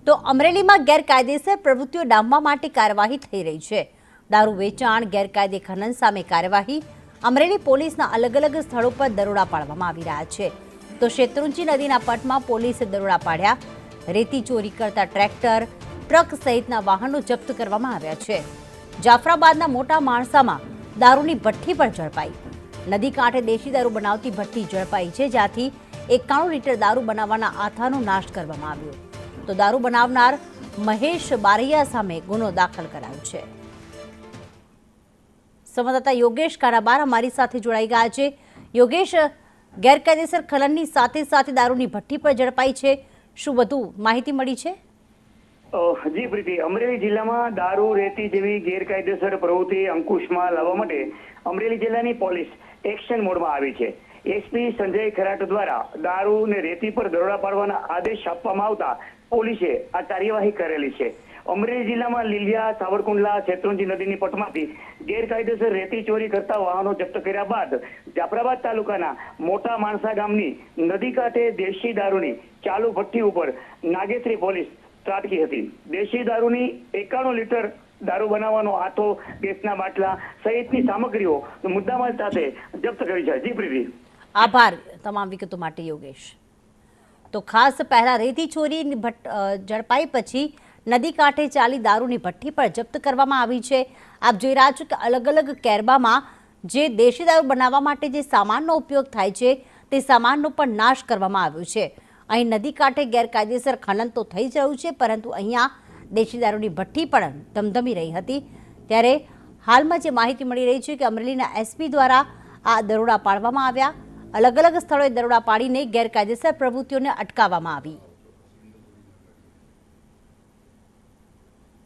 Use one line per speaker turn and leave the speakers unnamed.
તો અમરેલીમાં ગેરકાયદેસર પ્રવૃત્તિઓ ડામવા માટે કાર્યવાહી થઈ રહી છે। દારૂ વેચાણ, ગેરકાયદે ખનન સામે કાર્યવાહી। અમરેલી પોલીસના અલગ અલગ સ્થળો પર દરોડા પાડવામાં આવી રહ્યા છે। તો શેત્રુંજી નદીના પટમાં પોલીસે દરોડા પાડ્યા। રેતી ચોરી કરતા ટ્રેક્ટર, ટ્રક સહિતના વાહનો જપ્ત કરવામાં આવ્યા છે। જાફરાબાદના મોટા માણસામાં દારૂની ભઠ્ઠી પણ ઝડપાઈ। નદી કાંઠે દેશી દારૂ બનાવતી ભઠ્ઠી ઝડપાઈ છે, જ્યાંથી 91 લીટર દારૂ બનાવવાના આથાનો નાશ કરવામાં આવ્યો। તો દારૂ બનાવનાર મહેશ બારૈયા સામે ગુનો દાખલ કરાયો છે। સંવાદદાતા યોગેશ કારાબાર અમારી સાથે જોડાઈ ગયા છે। યોગેશ, ગેરકાયદેસર ખનનની સાથે સાથે દારૂની ભઠ્ઠી પણ ઝડપાઈ છે, શું વધુ માહિતી મળી છે?
જી પ્રીતિ, અમરેલી જિલ્લામાં દારૂ, રેતી જેવી ગેરકાયદેસર પ્રવૃત્તિ અંકુશમાં લાવવા માટે અમરેલી જિલ્લાની પોલીસ એક્શન મોડમાં આવી છે। એસપી સંજય ખરાટ દ્વારા દારૂ અને રેતી પર દરોડા પાડવાના આદેશ આપવામાં આવતા પોલીસે આ કાર્યવાહી કરેલી છે। અમરેલી જિલ્લામાં લીલિયા, સાવરકુંડલા, શેત્રુંજી નદીની પટમાંથી ગેરકાયદેસર રેતી ચોરી કરતા વાહનો જપ્ત કર્યા બાદ જાફરાબાદ તાલુકાના મોટા માણસા ગામની નદી કાંઠે દેશી દારૂની ચાલુ ભઠ્ઠી ઉપર નાગેશ્રી પોલીસ ત્રાટકી હતી। દેશી દારૂની 91 લીટર દારૂ બનાવવાનો આથો, ગેસના બાટલા સહિતની સામગ્રીઓ મુદ્દામાલ સાથે જપ્ત કરી છે। જી પ્રીતિ,
આભાર તમામ વિગતો માટે યોગેશ। તો ખાસ પહેલા રેતી ચોરી ઝડપાઈ પછી નદી કાંઠે ચાલી દારૂની ભઠ્ઠી પણ જપ્ત કરવામાં આવી છે। આપ જોઈ રહ્યા છો કે અલગ અલગ કેરબામાં જે દેશી દારૂ બનાવવા માટે જે સામાનનો ઉપયોગ થાય છે તે સામાનનો પણ નાશ કરવામાં આવ્યો છે। અહીં નદી કાંઠે ગેરકાયદેસર ખનન તો થઈ જ રહ્યું છે, પરંતુ અહીંયા દેશી દારૂની ભઠ્ઠી પણ ધમધમી રહી હતી। ત્યારે હાલમાં જે માહિતી મળી રહી છે કે અમરેલીના એસપી દ્વારા આ દરોડા પાડવામાં આવ્યા। અલગ અલગ સ્થળોએ દરોડા પાડીને ગેરકાયદેસર પ્રવૃત્તિઓને અટકાવવામાં આવી।